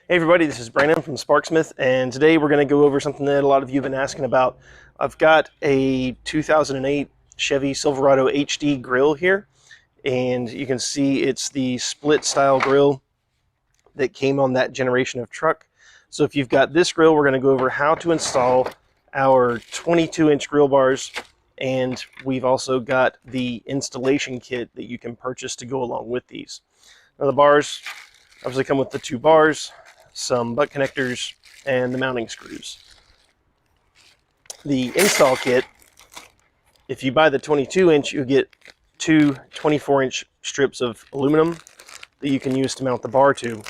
Hey everybody, this is Brandon from Sparksmith, and today we're going to go over something that a lot of you have been asking about. I've got a 2008 Chevy Silverado HD grill here, and you can see it's the split style grill that came on that generation of truck. So if you've got this grill, we're going to go over how to install our 22-inch grill bars, and we've also got the installation kit that you can purchase to go along with these. Now the bars obviously come with the two bars, some butt connectors, and the mounting screws. The install kit, if you buy the 22-inch, you get two 24-inch strips of aluminum that you can use to mount the bar to.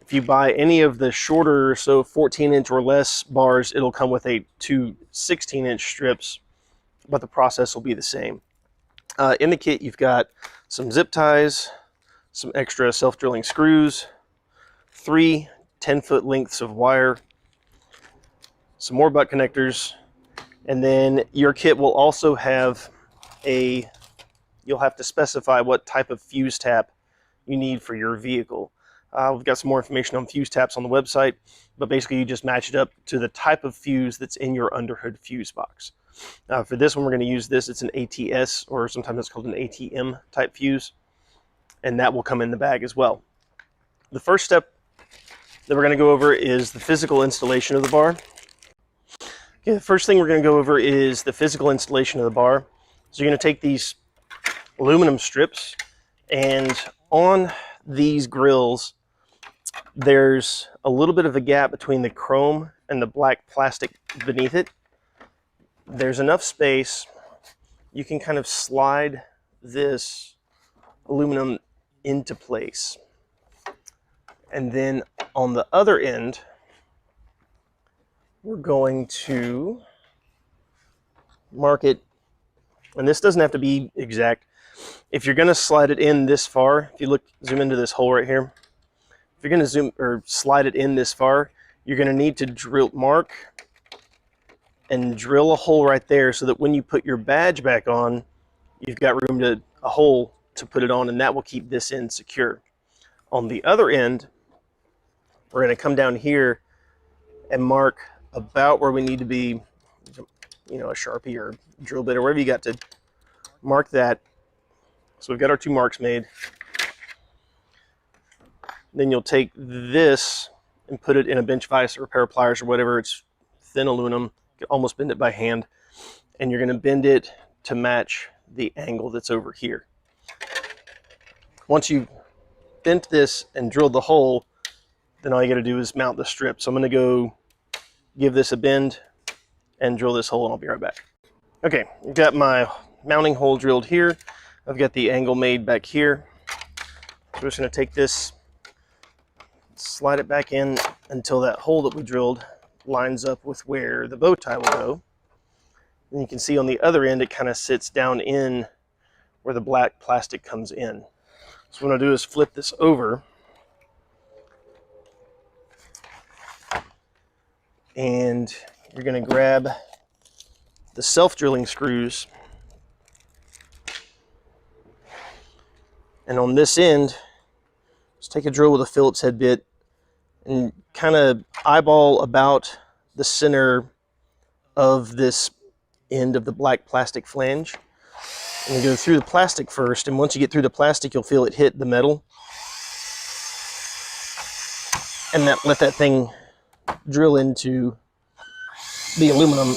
If you buy any of the shorter, so 14-inch or less bars, it'll come with two 16-inch strips, but the process will be the same. In the kit, you've got some zip ties, some extra self-drilling screws, 3 10-foot lengths of wire, some more butt connectors, and then your kit will also have you'll have to specify what type of fuse tap you need for your vehicle. We've got some more information on fuse taps on the website, but basically you just match it up to the type of fuse that's in your underhood fuse box. For this one, we're going to use this. It's an ATS, or sometimes it's called an ATM type fuse, and that will come in the bag as well. The first step that we're going to go over is the physical installation of the bar. Okay, the first thing we're going to go over is the physical installation of the bar. So you're going to take these aluminum strips, and on these grills, there's a little bit of a gap between the chrome and the black plastic beneath it. There's enough space you can kind of slide this aluminum into place. And then on the other end, we're going to mark it, and this doesn't have to be exact. If you're going to slide it in this far, if you zoom into this hole right here, if you're going to slide it in this far, you're going to need to mark and drill a hole right there, so that when you put your badge back on, you've got a hole to put it on, and that will keep this end secure. On the other end, we're going to come down here and mark about where we need to be, a Sharpie or drill bit or whatever you got to mark that. So we've got our two marks made. Then you'll take this and put it in a bench vise or a pair of pliers or whatever. It's thin aluminum. You can almost bend it by hand. And you're going to bend it to match the angle that's over here. Once you've bent this and drilled the hole, then all you got to do is mount the strip. So I'm going to go give this a bend and drill this hole, and I'll be right back. Okay, I've got my mounting hole drilled here. I've got the angle made back here. So we're just going to take this, slide it back in until that hole that we drilled lines up with where the bow tie will go. And you can see on the other end, it kind of sits down in where the black plastic comes in. So what I'll do is flip this over, and you're going to grab the self-drilling screws, and on this end, just take a drill with a Phillips head bit and kind of eyeball about the center of this end of the black plastic flange. And you go through the plastic first, and once you get through the plastic, you'll feel it hit the metal, and let that thing drill into the aluminum.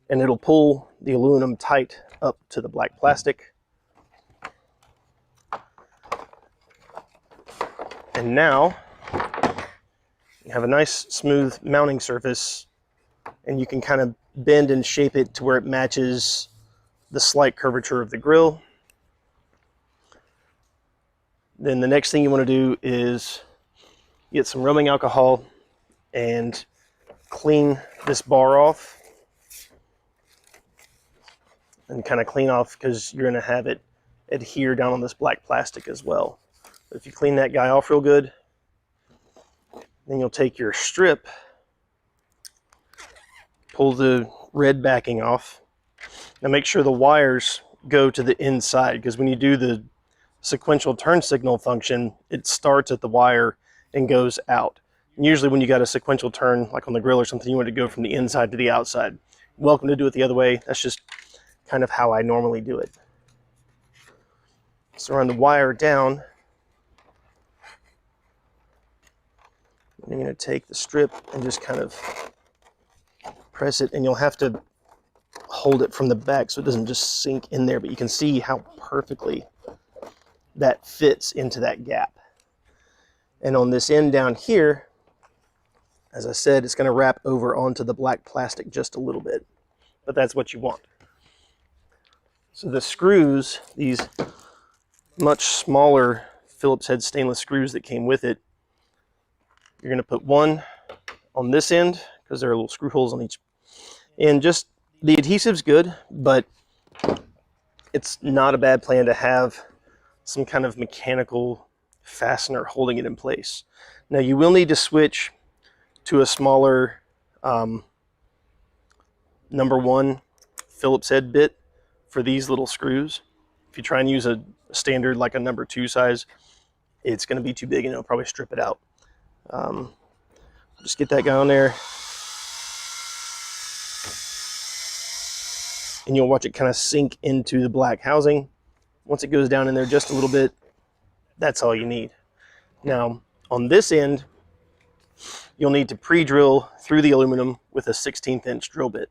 And it'll pull the aluminum tight up to the black plastic. And now you have a nice smooth mounting surface, and you can kind of bend and shape it to where it matches the slight curvature of the grill. Then the next thing you want to do is get some rubbing alcohol and clean this bar off, and kind of clean off, because you're going to have it adhere down on this black plastic as well. But if you clean that guy off real good, then you'll take your strip pull the red backing off. Now make sure the wires go to the inside, because when you do the sequential turn signal function, it starts at the wire and goes out. And usually when you got a sequential turn, like on the grill or something, you want to go from the inside to the outside. Welcome to do it the other way. That's just kind of how I normally do it. So run the wire down. I'm going to take the strip and just kind of press it, and you'll have to hold it from the back so it doesn't just sink in there, but you can see how perfectly that fits into that gap. And on this end down here, as I said, it's going to wrap over onto the black plastic just a little bit, but that's what you want. So the screws, these much smaller Phillips head stainless screws that came with it, you're going to put one on this end because there are little screw holes on each. And just the adhesive's good, but it's not a bad plan to have some kind of mechanical fastener holding it in place. Now you will need to switch to a smaller #1 Phillips head bit for these little screws. If you try and use a standard like a #2 size, it's going to be too big and it'll probably strip it out. Just get that guy on there, and you'll watch it kind of sink into the black housing. Once it goes down in there just a little bit, that's all you need. Now on this end, you'll need to pre-drill through the aluminum with a 1/16 inch drill bit.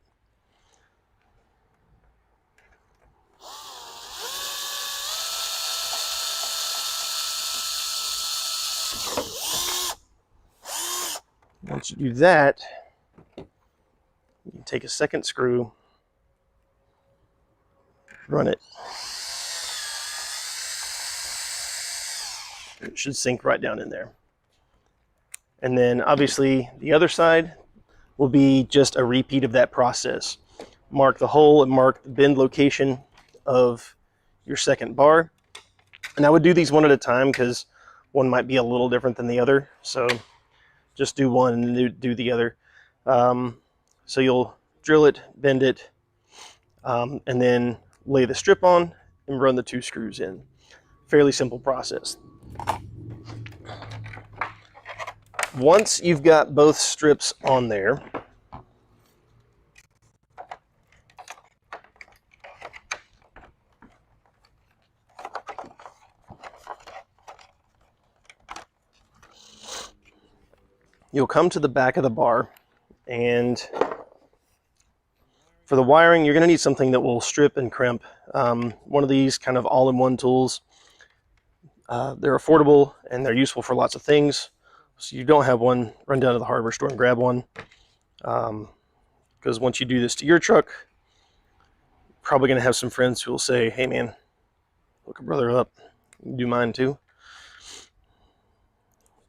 Once you do that, you can take a second screw, run it. It should sink right down in there. And then obviously the other side will be just a repeat of that process. Mark the hole and mark the bend location of your second bar. And I would do these one at a time because one might be a little different than the other. So just do one and then do the other. So you'll drill it, bend it, and then lay the strip on and run the 2 screws in. Fairly simple process. Once you've got both strips on there, you'll come to the back of the bar, and for the wiring, you're going to need something that will strip and crimp. One of these kind of all-in-one tools. They're affordable and they're useful for lots of things. So you don't have one, run down to the hardware store and grab one. Because once you do this to your truck, you're probably going to have some friends who will say, hey man, look a brother up, you can do mine too.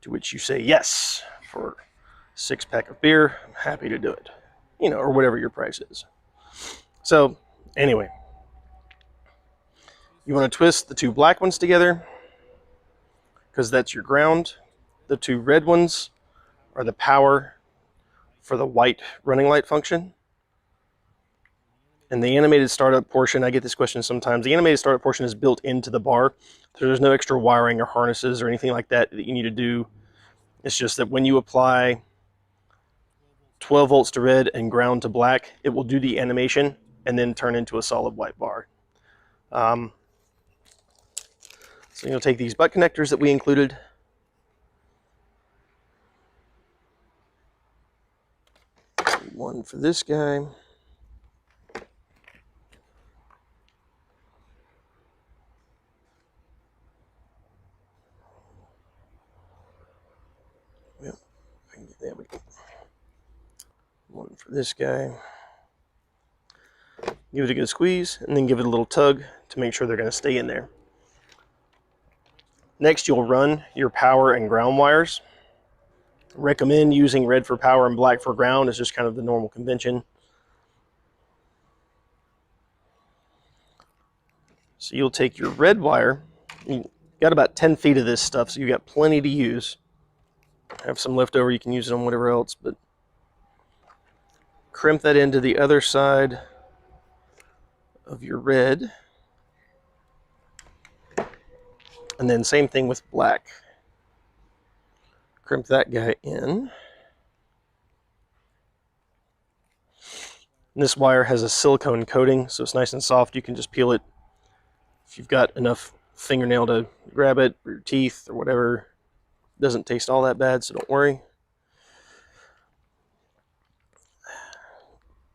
To which you say yes. For a 6-pack of beer, I'm happy to do it. You know, or whatever your price is. So anyway, you want to twist the 2 black ones together because that's your ground. The 2 red ones are the power for the white running light function. And the animated startup portion, I get this question sometimes, the animated startup portion is built into the bar. So there's no extra wiring or harnesses or anything like that that you need to do. It's just that when you apply 12 volts to red and ground to black, it will do the animation and then turn into a solid white bar. So you'll take these butt connectors that we included. One for this guy. Yep, there we go. One for this guy. Give it a good squeeze and then give it a little tug to make sure they're going to stay in there. Next, you'll run your power and ground wires. Recommend using red for power and black for ground. It's just kind of the normal convention. So you'll take your red wire. You got about 10 feet of this stuff, so you got plenty to use. Have some left over, you can use it on whatever else, but crimp that into the other side of your red. And then same thing with black. Crimp that guy in. And this wire has a silicone coating, so it's nice and soft. You can just peel it if you've got enough fingernail to grab it, or your teeth, or whatever. It doesn't taste all that bad, so don't worry.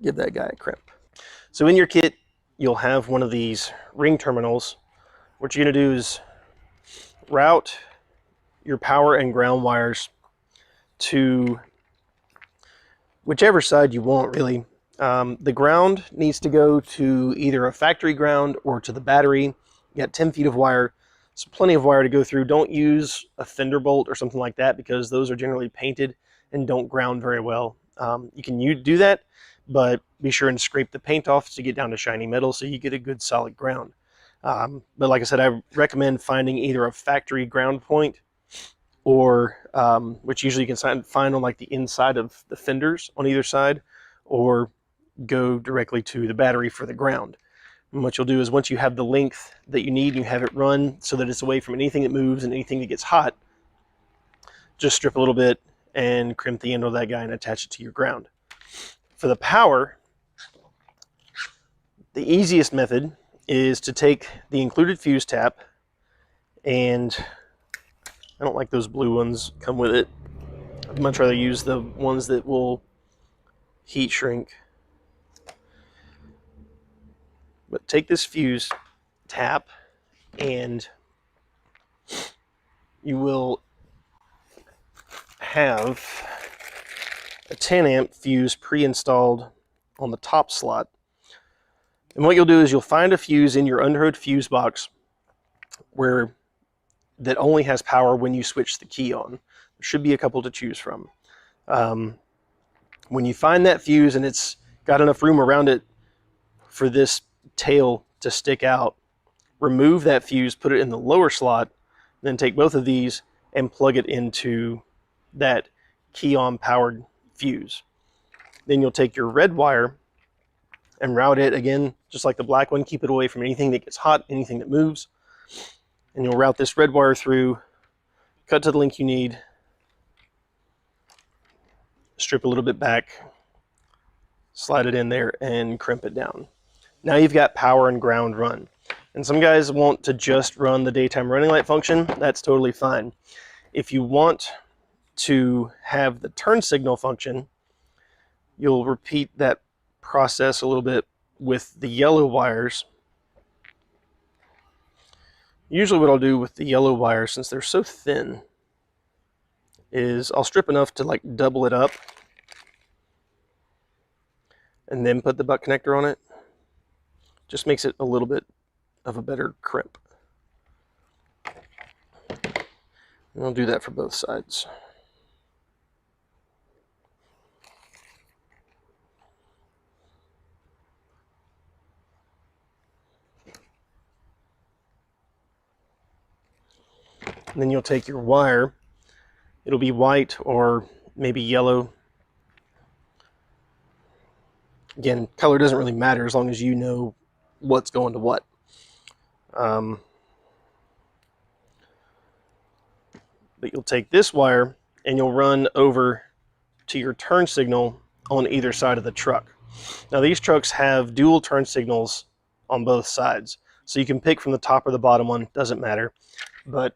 Give that guy a crimp. So in your kit, you'll have one of these ring terminals. What you're going to do is route your power and ground wires to whichever side you want, really. The ground needs to go to either a factory ground or to the battery. You got 10 feet of wire, so plenty of wire to go through. Don't use a fender bolt or something like that, because those are generally painted and don't ground very well. You can do that, but be sure and scrape the paint off to get down to shiny metal so you get a good solid ground. But like I said, I recommend finding either a factory ground point, or which usually you can find on like the inside of the fenders on either side, or go directly to the battery for the ground. And what you'll do is, once you have the length that you need and you have it run so that it's away from anything that moves and anything that gets hot, just strip a little bit and crimp the end of that guy and attach it to your ground. For the power, the easiest method is to take the included fuse tap, and I don't like those blue ones come with it. I'd much rather use the ones that will heat shrink. But take this fuse tap, and you will have a 10 amp fuse pre-installed on the top slot. And what you'll do is you'll find a fuse in your underhood fuse box that only has power when you switch the key on. There should be a couple to choose from. When you find that fuse and it's got enough room around it for this tail to stick out, remove that fuse, put it in the lower slot, then take both of these and plug it into that key on powered fuse. Then you'll take your red wire and route it again, just like the black one. Keep it away from anything that gets hot, anything that moves. And you'll route this red wire through, cut to the length you need, strip a little bit back, slide it in there, and crimp it down. Now you've got power and ground run. And some guys want to just run the daytime running light function. That's totally fine. If you want to have the turn signal function, you'll repeat that process a little bit with the yellow wires. Usually what I'll do with the yellow wires, since they're so thin, is I'll strip enough to like double it up and then put the butt connector on it. Just makes it a little bit of a better crimp. And I'll do that for both sides. And then you'll take your wire. It'll be white or maybe yellow. Again, color doesn't really matter as long as you know what's going to what. But you'll take this wire and you'll run over to your turn signal on either side of the truck. Now these trucks have dual turn signals on both sides, so you can pick from the top or the bottom one, doesn't matter. But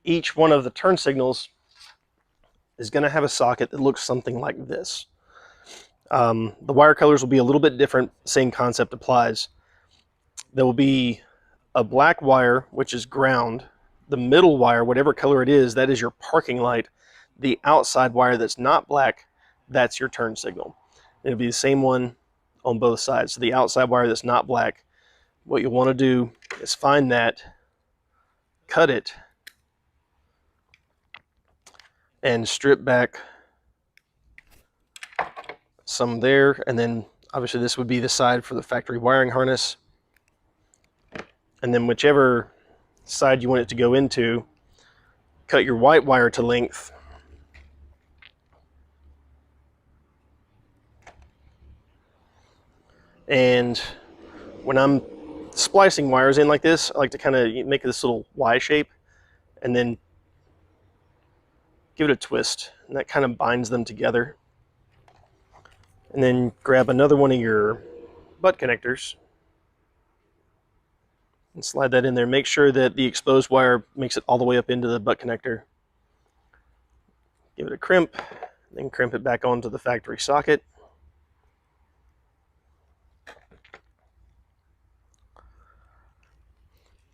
each one of the turn signals is going to have a socket that looks something like this. The wire colors will be a little bit different, same concept applies. There will be a black wire, which is ground. The middle wire, whatever color it is, that is your parking light. The outside wire that's not black, that's your turn signal. It'll be the same one on both sides. So the outside wire that's not black, what you'll want to do is find that, cut it, and strip back some there, and then obviously this would be the side for the factory wiring harness. And then whichever side you want it to go into, cut your white wire to length, And when I'm splicing wires in like this, I like to kind of make this little Y shape and then give it a twist, and that kind of binds them together. And then grab another one of your butt connectors and slide that in there. Make sure that the exposed wire makes it all the way up into the butt connector. Give it a crimp, then crimp it back onto the factory socket.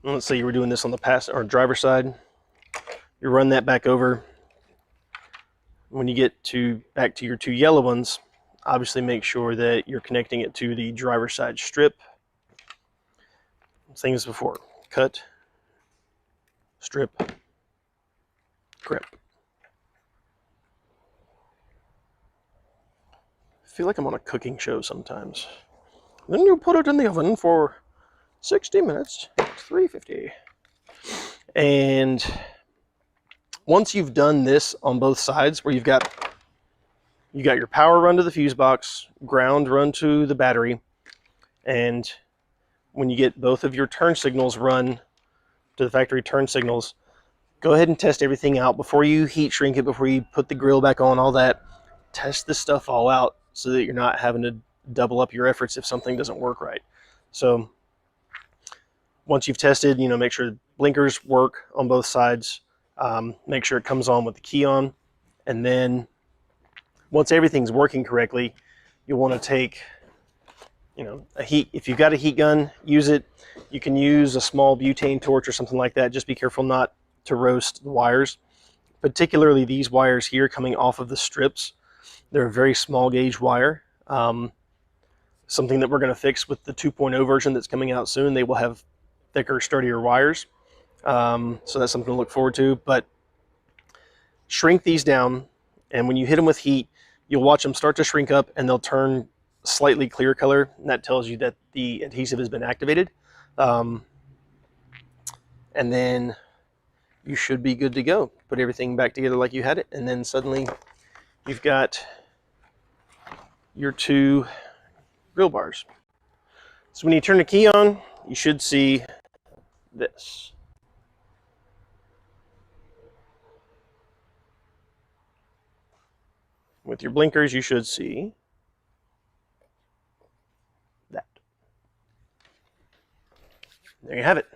And let's say you were doing this on the driver's side. You run that back over. When you get back to your two yellow ones, obviously make sure that you're connecting it to the driver's side strip. Same as before. Cut, strip, crimp. I feel like I'm on a cooking show sometimes. Then you put it in the oven for 60 minutes, 350. And once you've done this on both sides, where you got your power run to the fuse box, ground run to the battery, and when you get both of your turn signals run to the factory turn signals, go ahead and test everything out before you heat shrink it, before you put the grill back on, all that. Test this stuff all out so that you're not having to double up your efforts if something doesn't work right. So once you've tested, make sure blinkers work on both sides. Make sure it comes on with the key on. And then once everything's working correctly, you'll want to take, if you've got a heat gun, use it. You can use a small butane torch or something like that. Just be careful not to roast the wires, particularly these wires here coming off of the strips. They're a very small gauge wire. Something that we're going to fix with the 2.0 version that's coming out soon. They will have thicker, sturdier wires. So that's something to look forward to. But shrink these down, and when you hit them with heat, you'll watch them start to shrink up and they'll turn slightly clear color, and that tells you that the adhesive has been activated. And then you should be good to go. Put everything back together like you had it, and then suddenly you've got your two grill bars. So when you turn the key on, you should see this. With your blinkers, you should see that. There you have it.